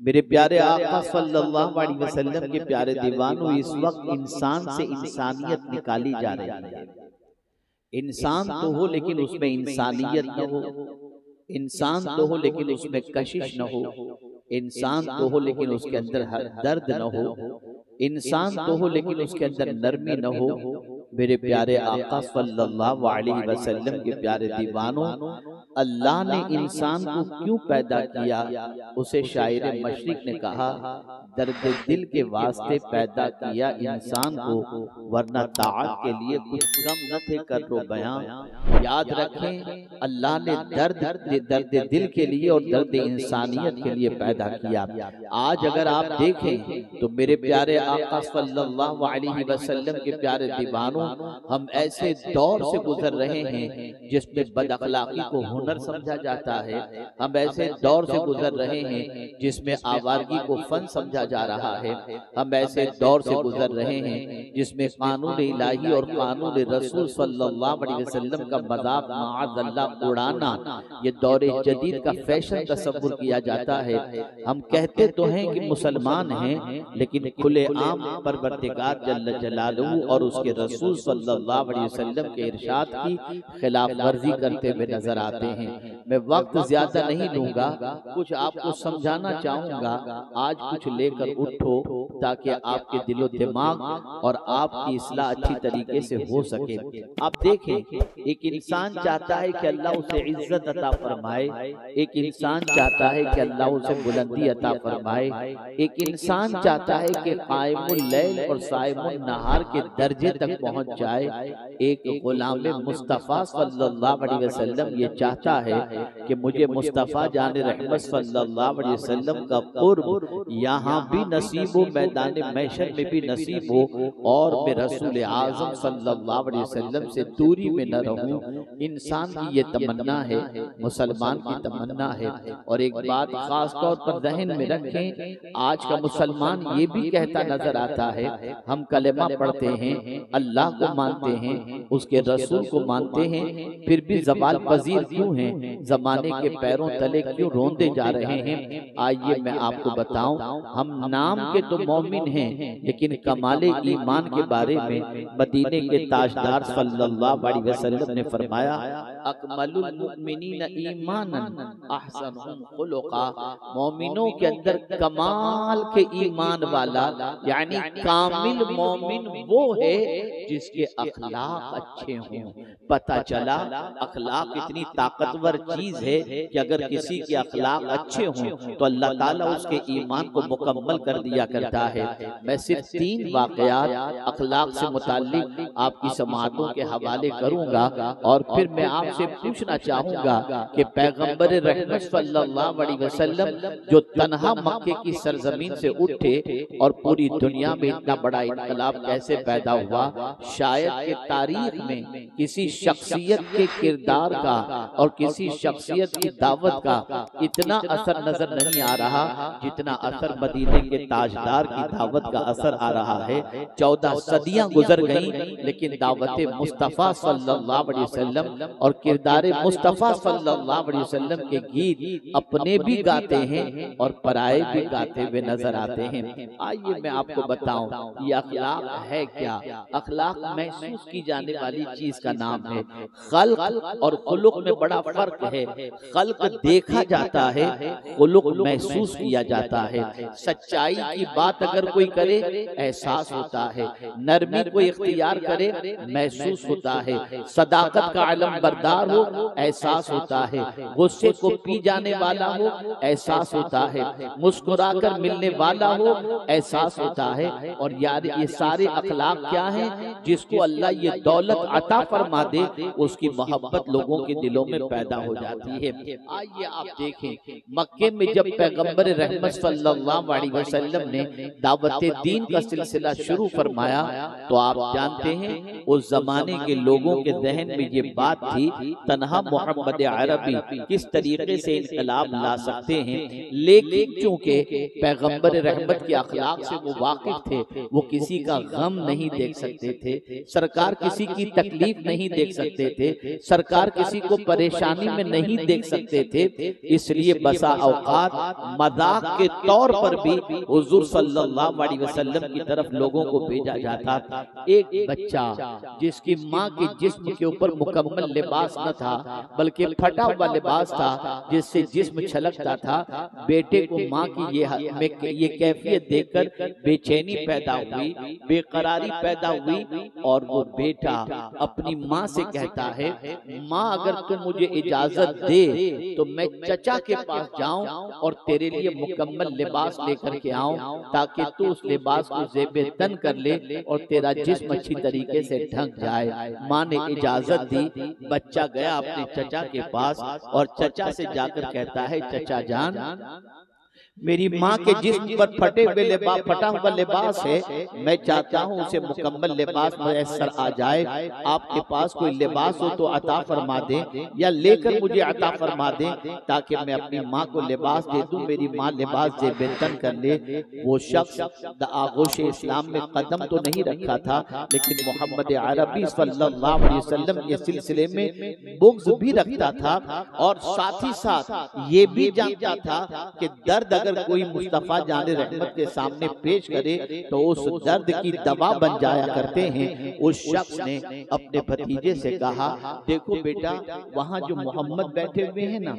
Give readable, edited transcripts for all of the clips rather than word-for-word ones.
मेरे प्यारे आका सल्लल्लाहु अलैहि वसल्लम के प्यारे दीवानों, इस वक्त इंसान से इंसानियत निकाली जा रही है। इंसान तो हो लेकिन उसमें इंसानियत न हो, इंसान तो हो लेकिन उसमें कशिश न हो, इंसान तो हो लेकिन उसके अंदर दर्द न हो, इंसान तो हो लेकिन उसके अंदर नरमी न हो। मेरे प्यारे आका सल्लल्लाहु अलैहि वसल्लम के प्यारे दीवानों, अल्लाह ने इंसान को क्यों पैदा किया? उसे शायर मशरिक ने कहा, दर्द दिल के वास्ते पैदा किया इंसान को, वरना ताअत के लिए कुछ कम न थे कर रो बयां। याद रखें, अल्लाह ने दर्द दिल के लिए और दर्द इंसानियत के लिए पैदा किया। आज अगर आप देखें तो मेरे प्यारे आका सल्लल्लाहु अलैहि वसल्लम के प्यारे दीवानों, हम ऐसे दौर से गुजर रहे हैं जिसमें बदअखलाकी को हुनर समझा जाता है। हम ऐसे दौर से गुजर रहे हैं जिसमें आवारगी को फन समझा जा रहा है। हम ऐसे दौर से गुजर रहे हैं जिसमें कानून इलाही और कानून रसूल सल्लल्लाहु अलैहि वसल्लम का मजाक माअज़ल्लाह उड़ाना, ये दौरे जदीद का फैशन तस्वुर किया जाता है। हम कहते तो हैं कि मुसलमान हैं, लेकिन खुले आम परवरदिगार जल्ल जलालहू और उसके रसूल सल्लल्लाहु अलैहि वसल्लम के इरशाद की खिलाफ वर्जी करते हुए नजर आते हैं। मैं वक्त ज्यादा नहीं लूंगा, कुछ आपको समझाना चाहूंगा। आज कुछ लेकर उठो ताकि आपके दिलो दिमाग और आपकी इस्लाह अच्छी तरीके से हो सके। आप देखें, एक इंसान चाहता है कि अल्लाह उसे इज्जत अता फरमाए, एक इंसान चाहता है कि अल्लाह उसे बुलंदी अता फरमाए, एक इंसान चाहता है कि कायमुल लैल और साइमुन नहार के दर्जे तक पहुंच जाए। एक गुलाम मुस्तफ़ा सल्लल्लाहु अलैहि वसल्लम ये चाहता है कि मुझे मुस्तफ़ा जाने रहमत सल्लल्लाहु अलैहि वसल्लम का कुर्ब यहाँ भी नसीब हो, मैदान महशर में भी नसीब हो, और मैं रसूल आज़म सल्लल्लाहु अलैहि वसल्लम से दूरी में न रहूं। इंसान की ये तमन्ना है, मुसलमान की तमन्ना है। और एक बात खास तौर पर जहन में रखें, आज का मुसलमान ये भी कहता नजर आता है, हम कलेमा पढ़ते हैं, अल्लाह को मानते हैं, उसके रसूल को मानते हैं, फिर भी ज़वाल पजीर क्यों हैं, जमाने के पैरों तले क्यों रोंदे जा रहे हैं? आइए मैं आपको बताऊं, हम नाम के तो मोमिन हैं, लेकिन कमाले ईमान के बारे में मदीने के ताजदार सल्लल्लाहु अलैहि वसल्लम ने फरमाया, अकमलुल मुमिनीन ईमानन अहसनुहुम खुलुका। मोमिनों के अंदर कमाल के ईमान वाला यानी कामिल मोमिन वो है जिसके अखलाक अच्छे हों। पता चला अखलाक इतनी ताकतवर चीज है कि अगर किसी के अखलाक अच्छे हों तो अल्लाह ताला उसके ईमान को मुकम्मल कर दिया करता है। मैं सिर्फ 3 वाकयात अखलाक से मुताल्लिक आपकी समाअतों के हवाले करूंगा और फिर मैं आपसे पूछना चाहूंगा कि पैगंबर रहमत सल्लल्लाहु अलैहि वसल्लम जो तन्हा मक्के की सरजमीन से उठे और पूरी दुनिया में इतना बड़ा इनकलाब कैसे पैदा हुआ? शायद के तारीख में किसी शख्सियत के किरदार का और किसी शख्सियत की दावत का इतना असर नजर नहीं आ रहा जितना असर मदीने के ताजदार की दावत का असर आ रहा है। 14 सदियां गुजर गईं, लेकिन दावत मुस्तफ़ा सल्लल्लाहु अलैहि वसल्लम और किरदार मुस्तफ़ा सल्लल्लाहु अलैहि वसल्लम के गीत अपने भी गाते हैं और पराए भी गाते हुए नजर आते हैं। आइए मैं आपको बताऊं, ये अखलाक है क्या? अखलाक महसूस की जाने वाली चीज का नाम है। खल्क और खुलुक में बड़ा फर्क है। खल्क देखा जाता है, खुलुक महसूस किया जाता है। सच्चाई की बात अगर कोई करे एहसास होता है, नरमी को इख्तियार करे महसूस होता है, सदाकत का अलम बरदार हो एहसास होता है, गुस्से को पी जाने वाला हो एहसास होता है, मुस्कुराकर मिलने वाला हो एहसास होता है। और यार ये सारे अखलाक क्या हैं? जिसको अल्लाह ये दौलत अता फरमा दे उसकी मोहब्बत लोगों के दिलों में पैदा हो जाती है। आइए आप देखें, मक्के में जब पैगंबर रहमत सल्लल्लाहु अलैहि वसल्लम ने दावत दीन का सिलसिला शुरू फरमाया तो आप जानते हैं उस जमाने के लोगों के जहन में ये बात थी तन्हा मोहम्मद अरबी किस तरीके से इनकलाब ला सकते हैं। लेकिन चूंकि पैगंबर रहमत के अखलाक से वो वाकिफ थे, वो किसी का गम नहीं देख सकते थे, सरकार किसी की तकलीफ नहीं देख सकते थे, सरकार किसी को परेशानी में नहीं देख सकते थे। इसलिए बसा औकात मजाक के तौर पर भी हुजूर सल्लल्लाहु अलैहि वसल्लम की तरफ लोगों को भेजा जाता। एक बच्चा जिसकी माँ के जिस्म के ऊपर मुकम्मल लिबास न था, बल्कि फटा हुआ लिबास था जिससे जिस्म छलकता था, बेटे को माँ की ये कैफियत देखकर बेचैनी पैदा हुई, बेकरारी पैदा हुई और वो बेटा अपनी माँ से कहता है, माँ अगर तुम मुझे इजाजत दे तो मैं चचा के पास जाऊं और तेरे लिए मुकम्मल लिबास लेकर के आऊं, ताकि तू उस लिबास को ज़ेबे तन कर ले और तेरा जिस्म अच्छी तरीके से ढक जाए। माँ ने इजाजत दी, बच्चा गया अपने चचा के पास और चचा से जाकर कहता है, चचा जान मेरी माँ के जिस्म पर फटा हुआ लिबास है, मैं चाहता हूँ उसे मुकम्मल लिबास मुयस्सर आ जाए। आपके पास कोई लिबास हो तो अता फरमा दें या लेकर मुझे अता फरमा दें, ताकि मैं अपनी माँ को लिबास दे दूं, मेरी माँ लिबास ज़ेबे तन कर ले। वो शख्स आगोश इस्लाम में कदम तो नहीं रखा था, लेकिन मोहम्मद अरबी सल्लल्लाहु अलैहि वसल्लम के सिलसिले में बुग़्ज़ भी रखता था और साथ ही साथ ये भी जानता था कि दर्द अगर कोई मुस्तफा जाने रहमत के सामने पेश करे तो उस दर्द की दवा बन जाया करते हैं। उस शख्स ने अपने भतीजे से कहा, देखो बेटा वहाँ जो मोहम्मद बैठे हुए हैं ना,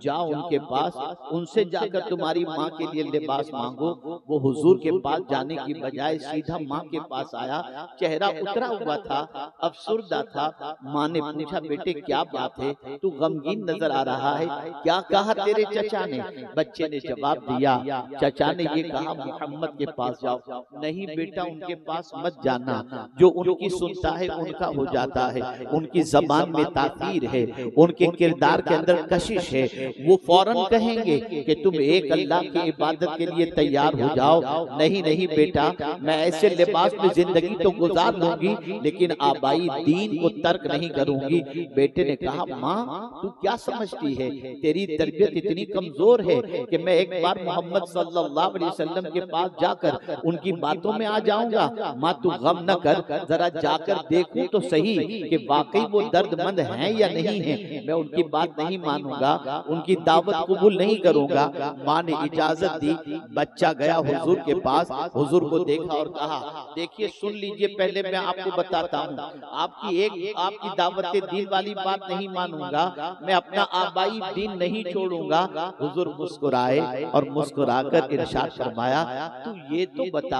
जाओ उनके पास, उनसे जाकर तुम्हारी माँ के लिए लिबास मांगो। वो हुजूर के पास जाने की बजाय सीधा माँ के पास आया, चेहरा उतरा हुआ था, अफसुर्दा था। माँ ने पूछा, बेटे क्या बात है, तू गमगीन नजर आ रहा है, क्या कहा तेरे चचा ने? बच्चे ने जवाब दिया, चचा ने ये कहा मोहम्मद के पास जाओ। नहीं बेटा उनके पास मत जाना, जो उनकी सुनता है उनका हो जाता है, उनकी जबान में तासीर है, उनके किरदार के अंदर कशिश है, वो फौरन कहेंगे कि तुम एक अल्लाह की इबादत के लिए तैयार हो जाओ। नहीं नहीं बेटा, मैं ऐसे लिबास में जिंदगी तो गुजार लूंगी, लेकिन आबाई दीन को तर्क नहीं करूंगी। बेटे ने कहा, माँ तू क्या समझती है, तेरी तरबियत इतनी कमजोर है कि मैं एक बार मोहम्मद सल्लल्लाहु अलैहि वसल्लम के पास जाकर उनकी बातों में आ जाऊंगा। माँ तू गम न कर, जरा जाकर देखूं तो सही कि वाकई वो दर्दमंद हैं या नहीं हैं। मैं उनकी बात नहीं मानूंगा, उनकी दावत कबूल नहीं करूंगा। माँ ने इजाजत दी, बच्चा गया हुजूर के पास, हुजूर को देखा और कहा, देखिए सुन लीजिए, पहले मैं आपको बताता हूँ, आपकी दावत दीन वाली बात नहीं मानूंगा, मैं अपना आबाई दीन नहीं छोड़ूंगा। हुजूर मुस्कुराए और मुस्कुराकर इरशाद फरमाया, तू ये तो बता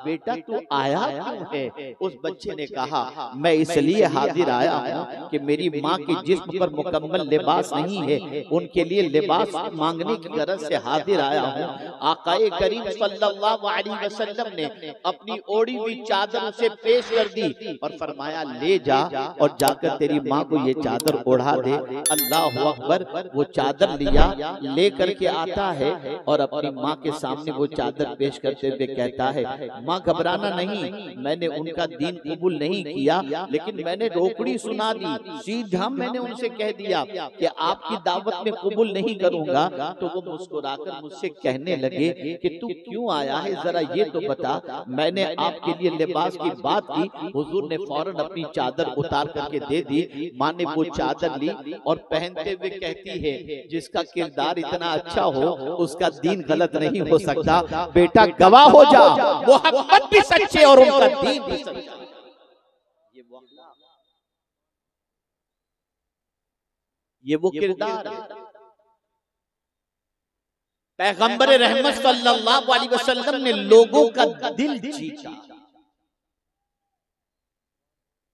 बेटा तू आया क्यों है? उस बच्चे ने कहा, मैं इसलिए हाजिर आया हूँ कि मेरी माँ के जिस्म पर मुकम्मल लिबास नहीं है, उनके लिए लिबास मांगने की गरज से हाजिर आया हूँ। आकाए करीम सल्लल्लाहु अलैहि वसल्लम ने अपनी ओढ़ी हुई चादर उसे पेश कर दी और फरमाया, ले जा और जाकर तेरी माँ को ये चादर ओढ़ा दे। अल्लाह अकबर। वो चादर लिया, लेकर के आता है और अपनी माँ के सामने वो चादर पेश करते हुए कहता है, माँ घबराना नहीं, मैंने उनका दीन कबूल नहीं किया, लेकिन मैंने रोकड़ी सुना दी, सीधा मैंने उनसे कह दिया कि आपकी दावत में कबूल नहीं करूंगा। तो वो मुस्कुराकर मुझसे कहने लगे कि तू क्यों आया है, जरा ये तो बता। मैंने आपके लिए लिबास की बात की, हुजूर ने फौरन अपनी चादर उतार करके दे दी। माँ ने वो चादर ली और पहनते हुए कहती है, जिसका किरदार इतना अच्छा हो उसका दीन गलत नहीं हो सकता। बेटा गवाह हो जा, मोहम्मद भी सच्चे और उनका दीन भी सच्चा। ये वो किरदार है। पैगंबर रहमत सल्लल्लाहु अलैहि वसल्लम ने लोगों का दिल जीता।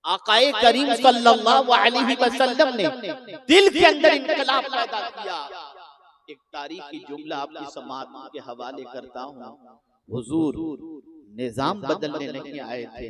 आकाए करीम सल्लल्लाहु अलैहि वसल्लम ने दिल के अंदर इनकलाब पैदा किया। एक तारीखी जुमला आपकी समाअत के हवाले करता हूँ। हुजूर निजाम बदलने नहीं आए थे,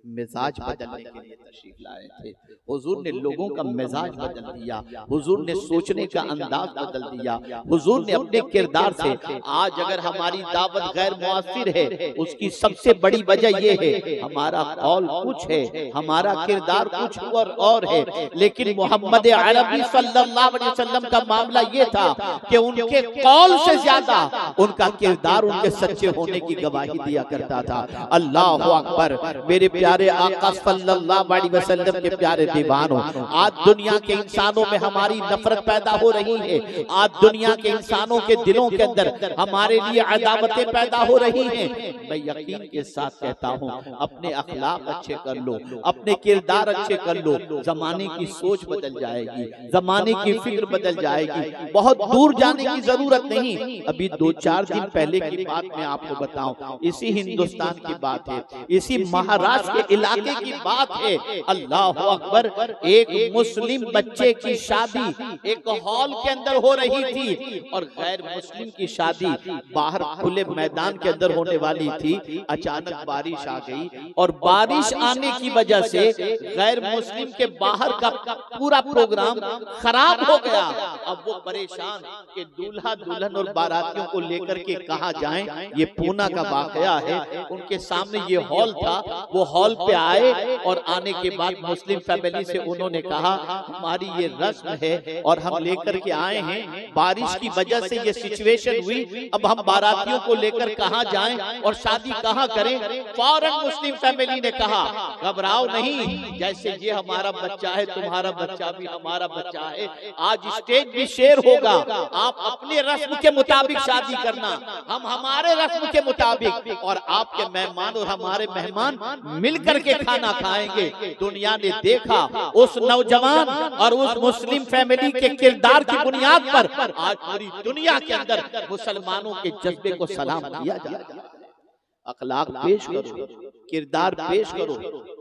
मिजाज बदलने के लिए तशरीफ लाए थे। हुजूर ने लोगों का मिजाज बदल दिया, हुजूर ने सोचने का अंदाज बदल दिया, हुजूर ने अपने किरदार से। आज अगर हमारी दावत गैर मुअस्सिर है, उसकी सबसे बड़ी वजह यह है हमारा कौल कुछ है, हमारा किरदार कुछ और है। लेकिन मोहम्मद अरबी सल्लल्लाहु अलैहि वसल्लम का मामला ये था कि उनके कौल से ज्यादा उनका किरदार उनके सच्चे होने की गवाही दिया करता था। अल्लाह अकबर। मेरे प्यारे आका सल्लल्लाहु अलैहि वसल्लम के प्यारे दीवानों, आज दुनिया के इंसानों में हमारी नफरत पैदा हो रही है, आज दुनिया के इंसानों के दिलों के अंदर हमारे लिए अदावतें पैदा हो रही हैं। मैं यकीन के साथ कहता हूँ, अपने अखलाक अच्छे कर लो, अपने किरदार अच्छे कर लो, जमाने की सोच बदल जाएगी, जमाने की फिक्र बदल जाएगी। बहुत दूर जाने की जरूरत नहीं। अभी 2-4 दिन पहले की बात मैं आपको बताऊं, इसी हिंदुस्तान की बात है, इसी महाराष्ट्र के इलाके की बात है। अल्लाह अकबर। एक मुस्लिम बच्चे की शादी एक हॉल के अंदर हो रही थी और गैर मुस्लिम की शादी बाहर खुले मैदान के अंदर होने वाली थी। अचानक बारिश आ गई और बारिश आने की वजह से गैर मुस्लिम के बाहर का पूरा प्रोग्राम खराब हो गया। अब वो परेशान कि दूल्हा दुल्हन और बारातियों को लेकर के कहाँ जाएं। ये पूना का वाकया है। उनके सामने ये हॉल था, वो हॉल पे आए और आने के बाद मुस्लिम फैमिली से उन्होंने कहा हमारी ये रस्म है और हम लेकर के आए हैं, बारिश की वजह से ये सिचुएशन हुई, अब हम बारातियों को लेकर कहाँ जाएं और शादी कहाँ करें। फौरन मुस्लिम फैमिली ने कहा घबराओ नहीं, जैसे ये हमारा बच्चा है तुम्हारा बच्चा भी हमारा बच्चा है, आज स्टेज भी शेयर होगा, आप अपने रस्म के मुताबिक शादी करना, हम हमारे रस्म के मुताबिक, और आपके मेहमान और हमारे मेहमान मिल करके खाना खाएंगे। दुनिया ने देखा उस नौजवान और उस मुस्लिम फैमिली के किरदार की बुनियाद पर आज पूरी दुनिया के अंदर मुसलमानों के जज्बे को सलाम किया जाता है। अखलाक पेश करो, किरदार पेश करो,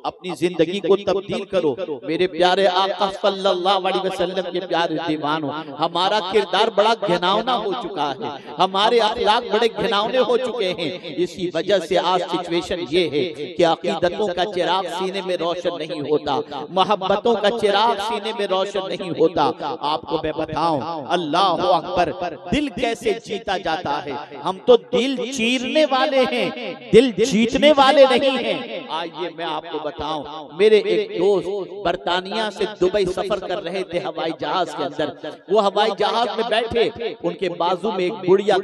अपनी जिंदगी को तब्दील करो। मेरे प्यारे आका सल्लल्लाहु अलैहि वसल्लम के प्यारे दीवानों, हमारा किरदार बड़ा घिनौना हो चुका है, हमारे अखलाक बड़े घिनौने हो चुके हैं। इसी वजह से आज सिचुएशन ये है कि अकीदतों का चिराग सीने में रोशन नहीं होता, मोहब्बतों का चिराग सीने में रोशन नहीं होता। आपको मैं बताऊं, अल्लाह अकबर, दिल कैसे जीता जाता है। हम तो दिल चीरने वाले हैं, दिल जीतने वाले नहीं हैं। आइए मैं आपको बताऊं, मेरे एक दोस्त बर्तानिया से दुबई सफर कर रहे थे हवाई जहाज के अंदर। वो हवाई जहाज में बैठे, उनके बाजू में एक बुढ़िया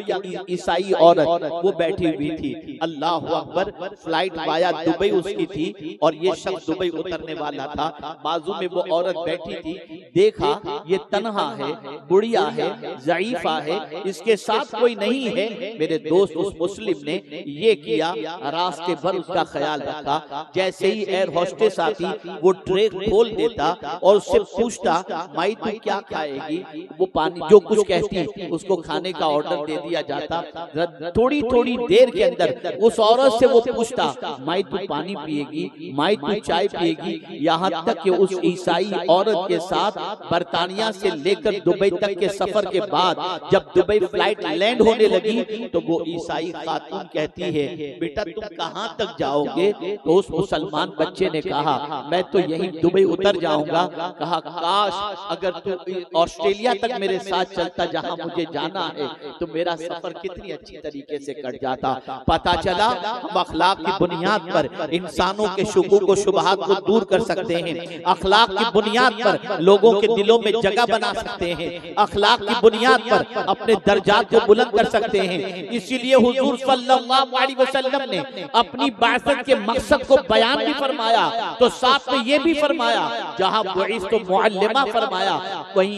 ईसाई औरत वो बैठी हुई थी। अल्लाह अकबर। फ्लाइट वाया दुबई उसकी थी और ये शख्स दुबई उतरने वाला था। बाजू में वो औरत बैठी थी। देखा ये तन्हा है, बुढ़िया है, ज़ईफा है, इसके साथ कोई नहीं है। मेरे दोस्त उस मुस्लिम ने ये किया, रास्ते भर उसका ख्याल रखा। जैसे ही एयर होस्टेस आती वो ट्रे खोल देता और उससे पूछता माई तू क्या खाएगी, वो पानी जो कुछ कहती उसको खाने का ऑर्डर दे दिया जाता। थोड़ी थोड़ी देर के अंदर उस औरत से वो पूछता माई तू पानी पिएगी, माई तू चाय पिएगी। यहाँ तक कि उस ईसाई औरत के साथ बर्तानिया से लेकर दुबई तक के सफर के बाद जब दुबई फ्लाइट लैंड होने लगी तो वो ईसाई खातून कहती है बेटा तुम कहाँ तक जाओगे। तो उस मुसलमान बच्चे ने कहा मैं तो यहीं दुबई उतर जाऊंगा। कहा काश अगर तू ऑस्ट्रेलिया तक मेरे साथ चलता जहां मुझे जाना है तो मेरा सफर कितनी अच्छी तरीके से कट जाता। पता चला हम अखलाक की बुनियाद पर इंसानों के शुकूक व शुबहात को दूर कर सकते हैं, अखलाक की बुनियाद पर लोगों के दिलों में जगह बना सकते हैं, अखलाक की बुनियाद पर अपने दर्जात को बुलंद कर सकते हैं। इसीलिए हुजूर सल्लल्लाहु अलैहि वसल्लम ने अपनी बासत के मकसद को बयान भी फरमाया तो साथ में ये भी फरमाया जहां बुइस्तु मुअल्लिमा फरमाया वहीं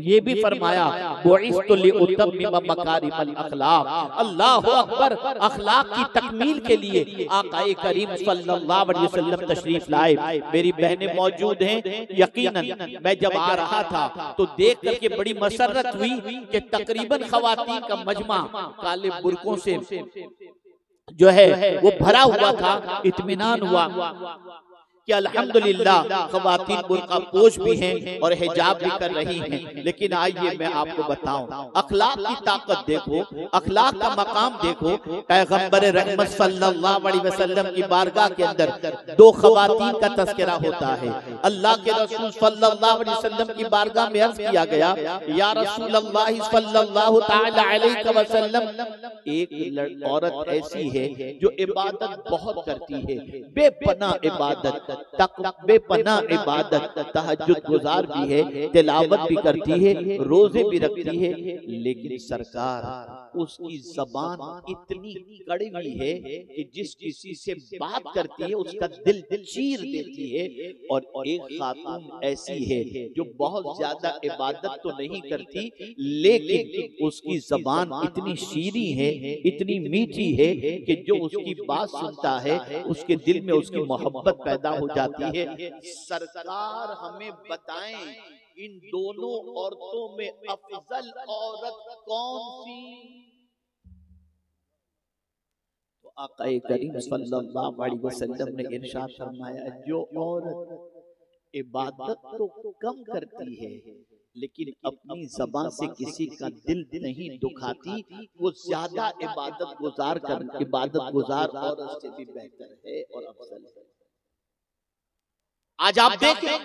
ये भी फरमाया बुइस्तु लिउतम्मिम मकारिमल अखलाक। अल्लाहु अकबर। अखलाक की तकमील के लिए आकाए करीम सल्लल्लाहु अलैहि वसल्लम तशरीफ लाए। मेरी बहनें मौजूद हैं। यकीनन मैं जब आ रहा था तो देख करके बड़ी मसरत हुई कि तकरीबन खवातीन का मजमा काले बुर्कों से जो है वो भरा हुआ था। इत्मीनान हुआ कि अल्हम्दुलिल्लाह ख़वातीन बुर्का पोश भी हैं और हिजाब भी कर रही हैं। लेकिन आइए मैं आपको बताऊं, अखलाक की ताकत देखो, अखलाक का मकाम देखो। पैगंबर रहमत सल्लल्लाहु अलैहि वसल्लम की बारगाह के अंदर दो ख़वातीन का तज़किरा होता है। अल्लाह के रसूल सल्लल्लाहु अलैहि वसल्लम की बारगाह में अर्ज़ किया गया, या रसूलल्लाह सल्लल्लाहु तआला अलैहि वसल्लम, एक औरत ऐसी है जो इबादत बहुत करती है, बेपनाह इबादत, बेपनाह इबादत, तहज्जुद गुजार भी है, तिलावत भी करती है, रोजे भी रखती है, लेकिन सरकार उसकी जबान इतनी कड़वी है कि जिस किसी से बात करती है उसका दिल चीर देती है। और एक खातून ऐसी है जो बहुत ज्यादा इबादत तो नहीं करती, लेकिन उसकी जबान इतनी शीरी है, इतनी मीठी है कि जो उसकी बात सुनता है उसके दिल में उसकी मोहब्बत पैदा हो जाती है। सरकार हमें बताएं, इन दोनों औरतों में अफजल औरत कौन सी? तो आका करीम सल्लल्लाहु अलैहि वसल्लम ने इरशाद फरमाया, जो औरत इबादत तो कम करती है लेकिन अपनी जबान से किसी का दिल नहीं दुखाती, वो ज्यादा इबादत गुजार औरत से भी बेहतर है और अफजल है। आज आप देखें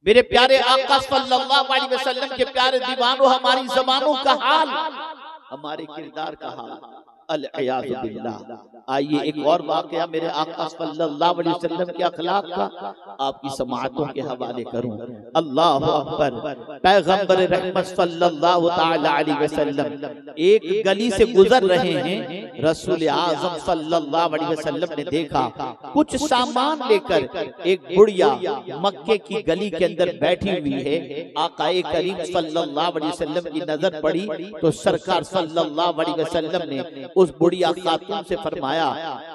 मेरे प्यारे आका सल्लल्लाहु अलैहि वसल्लम के प्यारे दीवानों, हमारी जबानों का हाल, हमारे किरदार का हाल, अल-इयाज़ु बिल्लाह। आइए एक और वाकया मेरे आका सल्लल्लाहु अलैहि वसल्लम के अखलाक का आपकी समाअतों के हवाले करूं। अल्लाहु अकबर। पैगंबर रहमत सल्लल्लाहु तआला अलैहि वसल्लम एक गली से गुजर रहे हैं। रसूल आज़म सल्लल्लाहु अलैहि वसल्लम ने देखा कुछ सामान लेकर एक बुढ़िया मक्के की गली के अंदर बैठी हुई है। आकाए करीम सल्लल्लाहु अलैहि वसल्लम की नजर पड़ी तो सरकार सल्लल्लाहु अलैहि वसल्लम ने उस बुढ़िया खातून से फरमाया,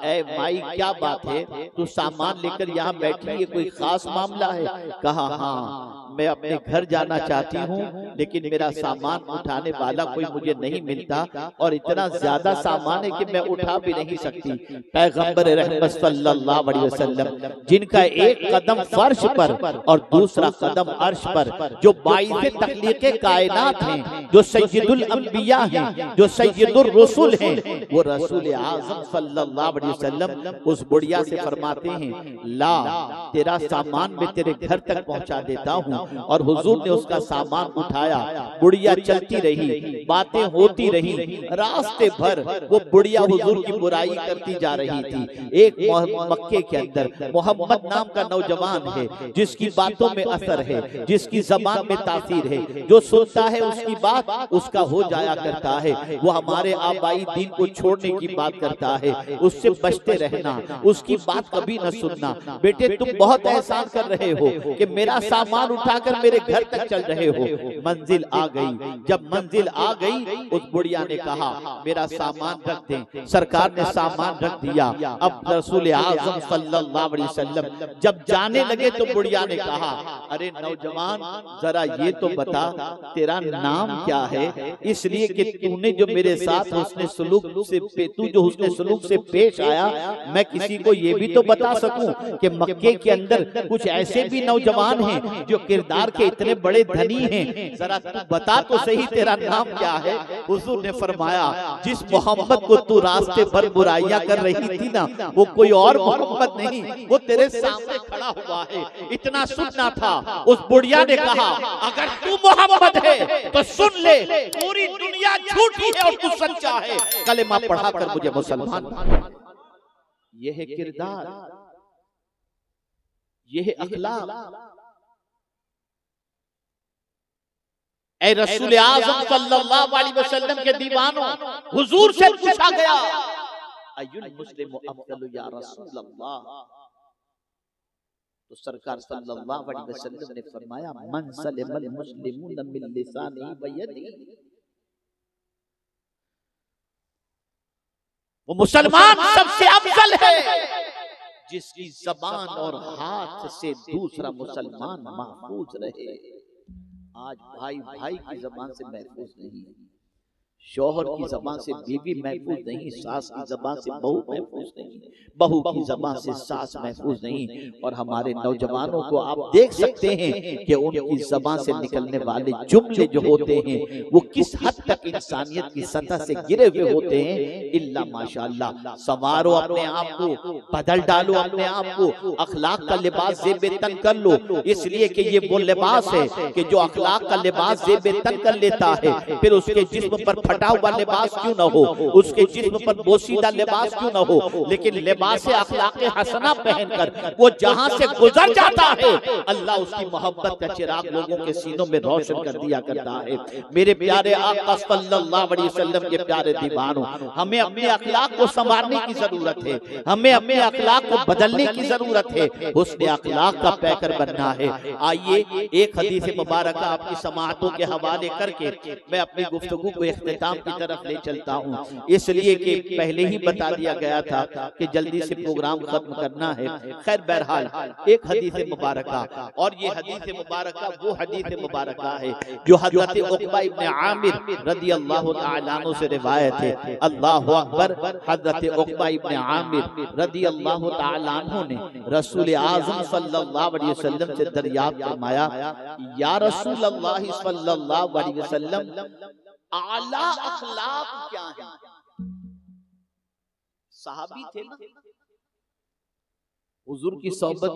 ऐ माई क्या बात है, तू सामान लेकर यहाँ बैठी है, कोई खास मामला है? कहा हाँ, मैं अपने घर जाना चाहती हूँ लेकिन मेरा सामान उठाने वाला कोई मुझे नहीं मिलता और इतना ज्यादा सामान है कि मैं उठा भी नहीं सकती। पैगंबर रहमत सल्लल्लाहु अलैहि वसल्लम जिनका एक कदम फर्श पर और दूसरा कदम अर्श पर, जो बाइज़े तख्लीक़े कायनात हैं, जो सय्यदुल अंबिया हैं, जो सय्यदुर रसूल हैं, वो रसूल आज़म सल्लल्लाहु अलैहि वसल्लम उस बुढ़िया से फरमाते हैं, ला तेरा सामान मैं तेरे घर तक पहुंचा देता हूँ। और हुजूर ने उसका सामान उठाया। बुढ़िया चलती रही, बातें होती रही, रास्ते भर वो बुढ़िया हुजूर की बुराई करती जा रही थी। एक मक्के के अंदर मोहम्मद नाम का नौजवान है जिसकी बातों में असर है, जिसकी जबान में तासीर है, जो सुनता है उसकी बात उसका हो जाया करता है। वो हमारे आबाई दीन को छोड़ने की बात करता है, उससे बचते रहना, उसकी बात कभी न सुनना। बेटे तुम बहुत एहसान कर रहे हो कि मेरा सामान उठाकर मेरे घर तक चल रहे हो। मंजिल आ गई। जब मंजिल आ गई उस बुढ़िया ने कहा मेरा सामान रख दें। सरकार ने सामान रख दिया। अब रसूल आज़म सल्लल्लाहु अलैहि वसल्लम जब जाने लगे तो बुढ़िया ने कहा, अरे नौजवान जरा ये तो बता तेरा नाम क्या है, इसलिए कि तूने जो मेरे साथ हुस्ने सलूक से तू जो हुस्ने सलूक से पेश आया, मैं किसी को ये भी तो बता सकूं कि मक्के के अंदर कुछ ऐसे भी नौजवान हैं जो किरदार के इतने बड़े धनी हैं, जरा तू बता तो सही तेरा नाम क्या है। हुजूर ने फरमाया, जिस मोहम्मद को तू रास्ते पर बुराइयां कर रही थी ना, वो कोई और मोहम्मद नहीं, वो तेरे सामने खड़ा हुआ है। इतना सुनना था। उस बुढ़िया ने कहा, अगर तू मोहम्मद है तो सुन ले, पूरी दुनिया झूठी है और तू सच्चा है, कलेमा पढ़ाकर मुझे मुसलमान बना। यह है किरदार, यह है अखलाक। ऐ रसूल आज़म सल्लल्लाहु अलैहि वसल्लम के दीवानों, हुजूर से पूछा गया, अय्युल मुस्लिमु अफ़ज़लु या रसूल अल्लाह? तो सरकार सल्लल्लाहु अलैहि वसल्लम ने फरमाया, मन सलिमल मुस्लिमून मिन लिसानिही व यदिही। वो मुसलमान सबसे अफजल है जिसकी जबान और हाथ से दूसरा मुसलमान महफूज रहे। आज भाई भाई की जबान से महफूज नहीं है, शौहर की जबान से बीवी महफूज नहीं, सास की जबान से बहू महफूज नहीं, बहू की जबान से सास महफूज नहीं। और हमारे नौजवानों को आप देख सकते हैं कि उनकी जबान से निकलने वाले जुमले जो होते हैं वो किस हद तक इंसानियत की सतह से गिरे हुए होते हैं। इल्ला माशाअल्लाह। संवारो अपने आप को, बदल डालो अपने आप को, अखलाक का लिबास ज़ेबे तन कर लो, इसलिए कि ये वो लिबास है कि जो अखलाक का लिबास ज़ेबे तन कर लेता है, फिर उसके जिस्म पर फटा हुआ लिबास क्यों न हो, उसके जिस्म पर बोसीदा लिबास क्यों न हो, लेकिन लिबास अखलाक हसना पहनकर वो जहां से गुजर जाता है, अल्लाह उसकी मोहब्बत का चिराग लोगों के सीनों में रोशन कर दिया करता है। मेरे प्यारे आका सल्लल्लाहु अलैहि वसल्लम के प्यारे दीवानों, हमें अपने अखलाक को संवारने की जरूरत है, हमें अपने अखलाक को बदलने की जरूरत है, हुस्न अखलाक का पैकर बनना है। आइए एक हदीस मुबारक आपकी समाअतों के हवाले करके मैं अपनी गुफ्तगू को इख्तिताम की तरफ ले चलता हूँ, इसलिए कि पहले ही बता दिया गया था कि जल्दी से प्रोग्राम खत्म करना है। खैर बहरहाल एक हदीस मुबारका, और ये हदीस मुबारका वो हदीस मुबारका है जो हज़रत उक़बा इब्न आमिर रदियल्लाहु ताला अन्हु से रिवायत है। अल्लाहु अकबर। हज़रत उक़बा इब्न आमिर रदियल्लाहु ताला अन्हु ने रसूल आज़म सल्लल्लाहु अलैहि वसल्लम से दरियाफ्त फरमाया, या रसूल अल्लाह सल्लल्लाहु अलैहि वसल्लम, आला अखलाक क्या है? सहाबी थे ना, हुजूर की सोहबत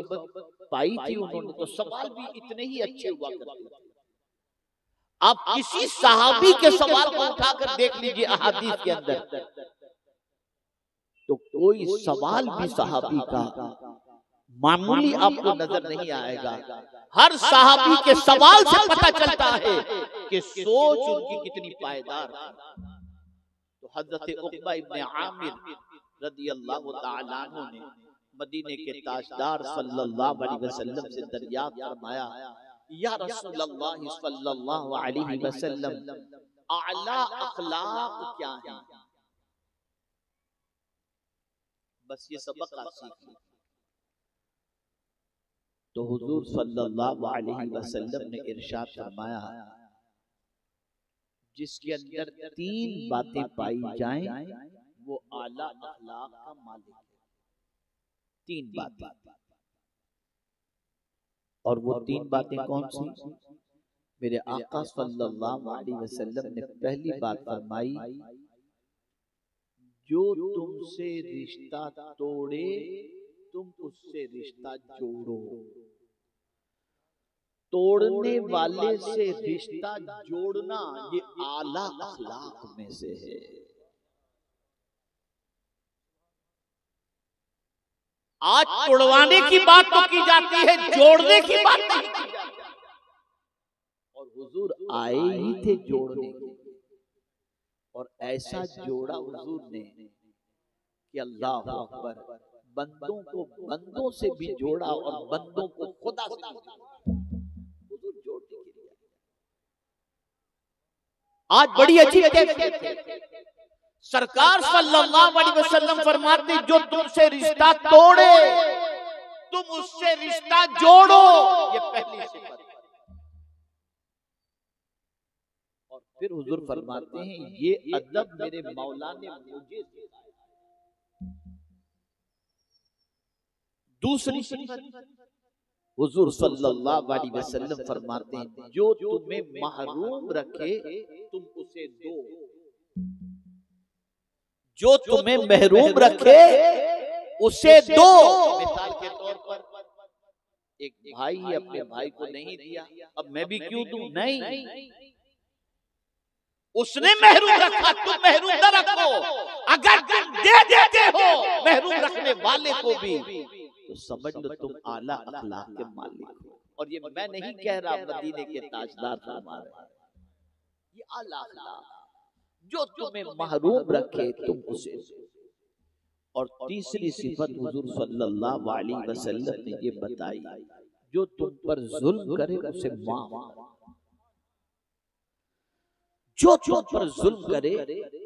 पाई थी उन्होंने, तो सवाल भी इतने ही अच्छे हुआ करते थे। आप किसी सहाबी के सवाल को उठाकर देख लीजिए अहादीस के अंदर, तो कोई सवाल भी सहाबी का मामूली आपको नजर नहीं आएगा। हर सहाबी के सवाल से पता चलता है कि सोच उनकी कितनी पायदार थी। तो हज़रत उक़बा इब्न आमिर रदियल्लाहु ताला अन्हु ने मदीने के ताजदार सल्लल्लाहु अलैहि वसल्लम से दरियाफ्त फरमाया, या रसूलल्लाह सल्लल्लाहु अलैहि वसल्लम, आला अखलाक क्या है? बस ये सबक आप सीख लीजिए। तो हुजूर सल्लल्लाहु अलैहि वसल्लम ने इरशाद फरमाया, जिसके अंदर 3 बातें पाई जाएं वो आला अखलाक का मालिक है। 3 बातें, और वो 3 बातें कौन सी? मेरे आका सल्लल्लाहु अलैहि वसल्लम ने पहली बात फरमाई, जो तुमसे रिश्ता तोड़े तुम उससे रिश्ता जोड़ो। तोड़ने वाले से रिश्ता जोड़ना ये आला अखलाक में से है। आज तोड़वाने की बात तो की जाती है, जोड़ने की बात नहीं की जाती। और हुजूर आए ही थे जोड़ने के, और ऐसा जोड़ा हुजूर ने कि अल्लाह अकबर, बंदों को बंदों से भी जोड़ा और बंदों को खुदा से भी जोड़ा। हुजूर जोड़ने के लिए आज बड़ी अजीब कैफियत है। सरकार सल्लल्लाहु अलैहि वसल्लम फरमाते, जो तुमसे रिश्ता तोड़े तुम उससे रिश्ता जोड़ो, ये पहली सिफत। और फिर हुजूर फरमाते हैं, ये अदब मेरे मौला ने मुझे सिखाया। दूसरी सिफत हुजूर सल्लल्लाहु अलैहि वसल्लम फरमाते हैं, जो तुम्हें महरूम रखे तुम उसे दो। जो तुम्हें महरूम रखे उसे दो। मिसाल के तौर पर एक भाई अपने भाई को नहीं दिया, अब मैं भी क्यों दूं? नहीं, उसने महरूम रखा, तुम महरूम न रखो। अगर तुम दे देते हो महरूम रखने वाले को भी, तो समझ लो तुम आला अखलाक के मालिक हो। और ये मैं नहीं कह रहा, मदीने के ताजदार फरमा रहे हैं, ये आला अखलाक, जो तुम्हें महरूम रखे तुम उसे। और तीसरी सिफत हुजूर सल्लल्लाहु अलैहि वसल्लम ने ये बताई, जो तुम पर जुल्म करे उसे माफ करो। जो तुम पर जुल्म करे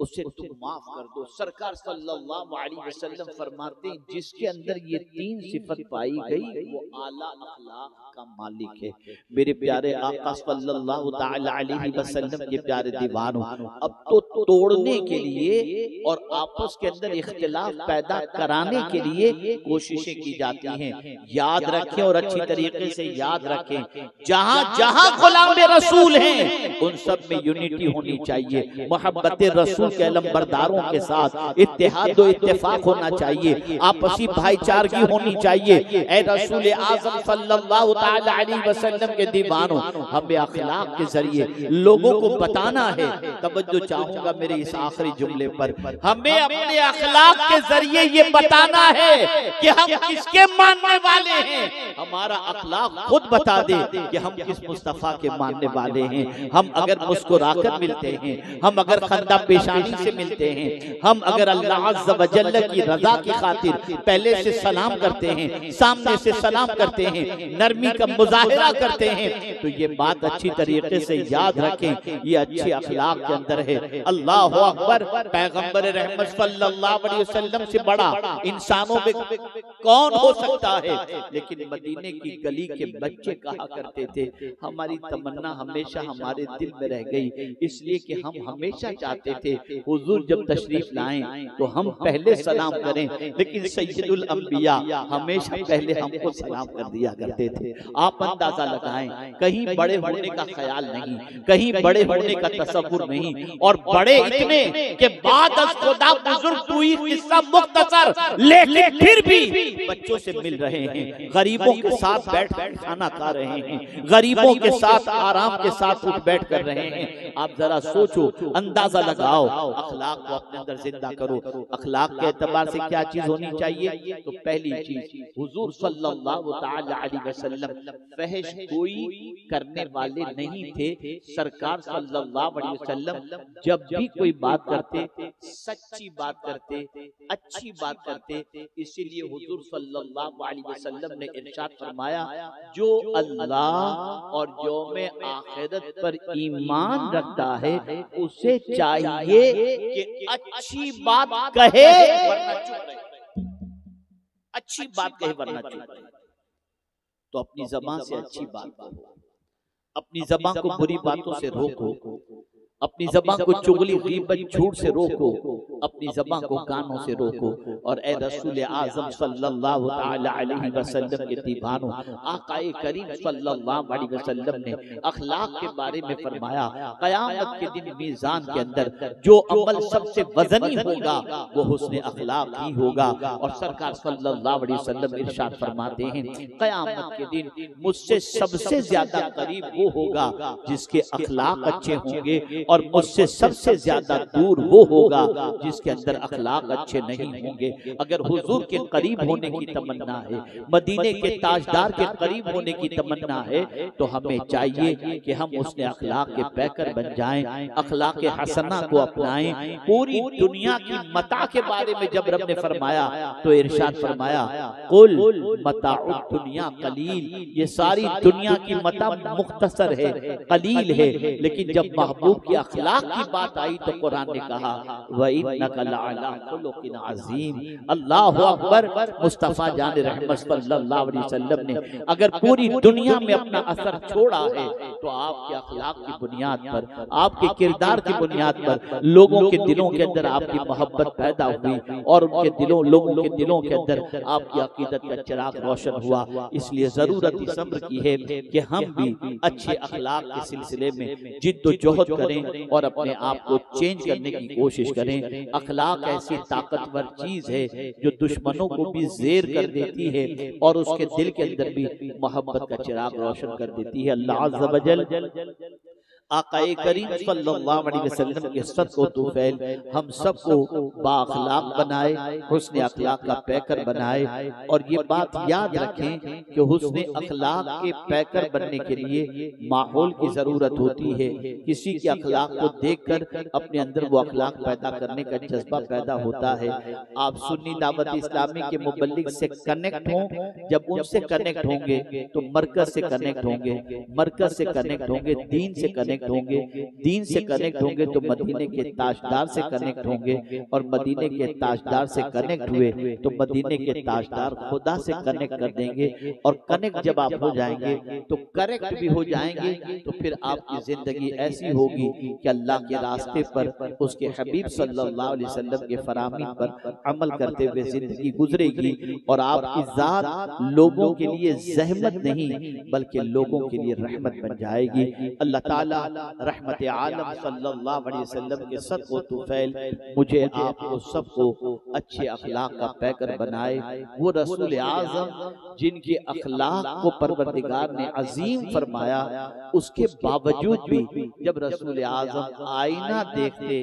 उसे तुम माफ कर दो। सरकार सल्लल्लाहु अलैहि वसल्लम फरमाते हैं जिसके अंदर ये तीन सिफत पाई गई वो आला अखलाक का मालिक है। मेरे प्यारे आका सल्लल्लाहु ताला अलैहि वसल्लम के प्यारे दीवानों, अब तो तोड़ने के लिए और आपस के अंदर इख्तिलाफ पैदा कराने के लिए कोशिशें की जाती हैं। याद रखें और अच्छी तरीके से याद रखें, जहां जहां गुलाम रसूल हैं उन सब में यूनिटी होनी चाहिए। मोहब्बत रसूल के अलमबरदारों के साथ इत्तेहाद और इत्तेफाक होना चाहिए, आपसी भाईचारगी होनी चाहिए। ए रसूल आज़म सल्लल्लाहु ताला अलैहि वसल्लम के दीवानों, हमें अखलाक के जरिए लोगों को बताना है। तवज्जो चाहूंगा मेरे इस आखिरी जुमले पर, हमें अपने अखलाक के जरिए ये बताना है कि हम किसके मानने वाले हैं। हमारा अखलाक खुद बता दे कि हम किस मुस्तफा के मानने वाले हैं। हम अगर मुस्कुराकर मिलते हैं, हम अगर खंदा पेशानी से मिलते हैं, हम अगर अल्लाह अज़्ज़ व जल्ल की रजा की खातिर पहले से सलाम करते हैं, सामने से सलाम करते हैं, नरमी का मुजाहिरा करते हैं, तो ये बात अच्छी तरीके से याद रखें, ये अच्छे अखलाक के अंदर है। अल्लाह अकबर। पैगंबर रहमत सल्लल्लाहु अलैहि वसल्लम से बड़ा इंसानों में कौन हो सकता है। लेकिन मदीने की गली के बच्चे कहा करते थे, हमारी तमन्ना हमेशा हमारे दिल में रह गई, इसलिए कि हम हमेशा चाहते थे हुजूर जब तशरीफ लाएं तो हम पहले सलाम करें, लेकिन सैयदुल अंबिया हमेशा पहले हमको सलाम कर दिया करते थे। आप अंदाजा लगाएं, कहीं बड़े होने का ख्याल नहीं, कहीं बड़े होने का तसव्वुर नहीं, और बड़े इतने के बाद खुदा बुजुर्ग हुई किस्सा मुख्तसर, लेकिन फिर भी बच्चों से मिल रहे हैं, गरीबों के साथ बैठ कर खाना खा रहे हैं, गरीबों के साथ आराम के साथ उठ बैठ कर रहे हैं। आप जरा सोचो, अंदाजा लगाओ, अखलाक को अपने अंदर जिंदा करो। अखलाक के एतबार से क्या चीज होनी चाहिए? तो पहली चीज, हुजूर सल्लल्लाहु ताला अलैहि वसल्लम फहश कोई करने वाले नहीं थे। सरकार सल्लल्लाहु अलैहि वसल्लम जब भी कोई बात करते, सच्ची बात करते, अच्छी बात करते। इसीलिए हुजूर सल्लल्लाहु अलैहि वसल्लम ने इरशाद फरमाया, जो अल्लाह और यौमे आखिरत पर ईमान रखता है उसे चाहिए कि अच्छी बात कहे वरना चुप रहे, अच्छी बात कहे वरना चुप रहे। तो अपनी जबान से अच्छी बात कहो, अपनी जबान को बुरी बातों से रोको, अपनी जबान को चुगली गीबत झूठ से रोको, अपनी जबान को कानों से रोको। और ए रसूल आज़म सल्लल्लाहु ताला अलैहि वसल्लम के दीवानों, आकाए करीम सल्लल्लाहु अलैहि वसल्लम ने अखलाक के बारे में फरमाया, क़यामत के दिन मीज़ान के अंदर जो अमल सबसे वज़नी होगा वो हुस्न अखलाक ही होगा। और सरकार सल्लल्लाहु अलैहि वसल्लम इरशाद फरमाते हैं, क़यामत के दिन मुझसे सबसे ज्यादा करीब वो होगा जिसके अखलाक अच्छे होंगे, और मुझसे सबसे ज्यादा दूर वो होगा जिसके अंदर अखलाक अच्छे नहीं होंगे। अगर हुजूर के करीब होने की तमन्ना है, मदीने के ताजदार के करीब होने की तमन्ना है, तो हमें चाहिए कि हम उसने अखलाक के पैकर बन जाएं, अखलाक के हसना को अपनाएं। पूरी दुनिया की मता के बारे में जब रब ने फरमाया तो इरशाद फरमाया, कुल मताउद दुनिया कलील, ये सारी दुनिया की मता मुख्तसर है, कलील है। लेकिन जब महबूब की अखलाक की बात आई तो कुरान ने कहा, व इन्नका लअला खुलुकिन अज़ीम। अल्लाहु अकबर। मुस्तफा जान रहमत सल्लल्लाहु अलैहि वसल्लम ने अगर पूरी दुनिया में अपना असर छोड़ा है तो आपके अखलाक की बुनियाद पर, आपके किरदार की बुनियाद पर लोगों के दिलों के अंदर आपकी मोहब्बत पैदा हुई, और उनके दिलों, लोगों के दिलों के अंदर आपकी अकीदत का चिराग रोशन हुआ। इसलिए जरूरत इस अम्र की है कि हम भी अच्छे अखलाक के सिलसिले में जिद्दोजहद करें और अपने आप को चेंज करने की कोशिश करें। अखलाक ऐसी ताकतवर चीज है जो दुश्मनों को भी ज़ेर कर देती है और उसके दिल के अंदर भी मोहब्बत का चिराग रोशन कर देती है। अल्लाह अज़्ज़ व जल आकाए करीम सल्लल्लाहु अलैहि वसल्लम के सदक़ो तुफ़ैल हम सबको बाअखलाक बनाए, हुस्न अखलाक का पैकर बनाए। और ये बात याद रखें कि हुस्न अखलाक के पैकर बनने के लिए माहौल की जरूरत होती है। किसी के अखलाक को देखकर अपने अंदर वो अखलाक पैदा करने का जज्बा पैदा होता है। आप सुन्नी दावत इस्लामी के मुबल्लिग से कनेक्ट हों, जब उनसे कनेक्ट होंगे तो मरकज से कनेक्ट होंगे, मरकज से कनेक्ट होंगे, दीन से कनेक्ट कनेक्ट होंगे, दीन से कनेक्ट होंगे तो मदीने के ताजदार से कनेक्ट होंगे, और मदीने के ताजदार से कनेक्ट हुए तो मदीने के ताजदार खुदा से कनेक्ट कर देंगे। और कनेक्ट जब आप हो जाएंगे तो करेक्ट भी हो जाएंगे, तो फिर आपकी जिंदगी ऐसी होगी कि अल्लाह के रास्ते पर, उसके हबीब सल्लल्लाहु अलैहि वसल्लम के फरामीन पर अमल करते हुए जिंदगी गुजरेगी। और आपकी जात लोगों के लिए जहमत नहीं बल्कि लोगों के लिए रहमत बन जाएगी। अल्लाह ताला रहमत आलम सल्लल्लाहु अलैहि वसल्लम के सदक़ो तुफैल मुझे आपको सबको अच्छे अखलाक का पैकर बनाए। वो रसूल आज़म जिनके अखलाक को परवरदिगार ने अजीम फरमाया, उसके बावजूद भी जब रसूल आज़म आईना देखते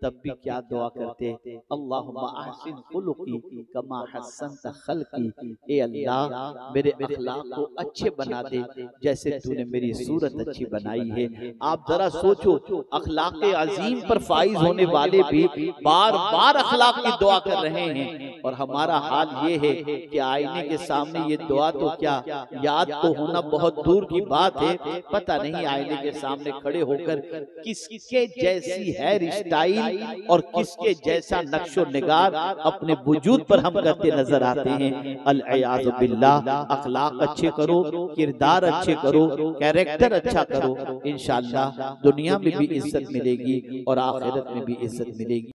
तब भी क्या दुआ करते, अल्लाहुम्मा अहसिन खुलुकी कमा हस्सनत खल्की, ए अल्लाह मेरे अखलाक को अच्छे बना दे जैसे तूने मेरी सूरत अच्छी बनाई है। आप जरा सोचो, अखलाक अजीम पर फाइज होने वाले भी बार बार अखलाक की दुआ कर रहे हैं, और हमारा हाल ये है कि आईने के सामने ये दुआ तो क्या, याद तो होना बहुत दूर की बात है, पता नहीं आईने के सामने खड़े होकर किसके जैसी हेयर स्टाइल और किसके जैसा नक्शो निगार अपने वजूद पर हम करते नजर आते हैं। अल-इयाज़ु बिल्लाह। अखलाक अच्छे करो, किरदार अच्छे करो, कैरेक्टर अच्छा करो, इंशाअल्लाह दुनिया में भी इज्जत मिलेगी और आखिरत में भी इज्जत मिलेगी।